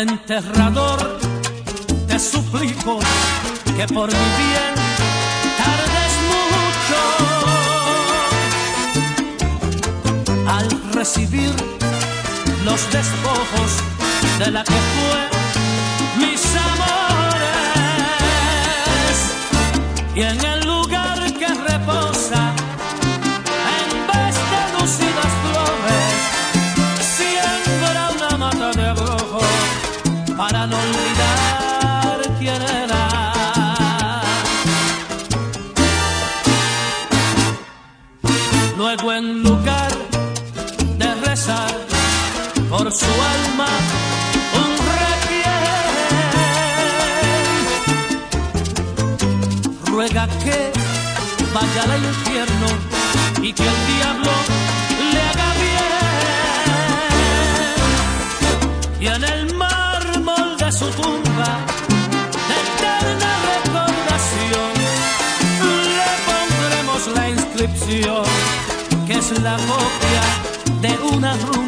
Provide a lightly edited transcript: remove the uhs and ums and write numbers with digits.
enterrador, te suplico que por mi bien tardes mucho al recibir los despojos de la que fue mis amores, y en el lugar que reposa en vez de lucidas flores siembra una mata de abrojo para no olvidar quién era. Luego en lugar de rezar por su alma un requiem, ruega que vaya al infierno y que el diablo le haga bien, y en el mármol de su tumba de eterna recordación le pondremos la inscripción que es la copia de una rumba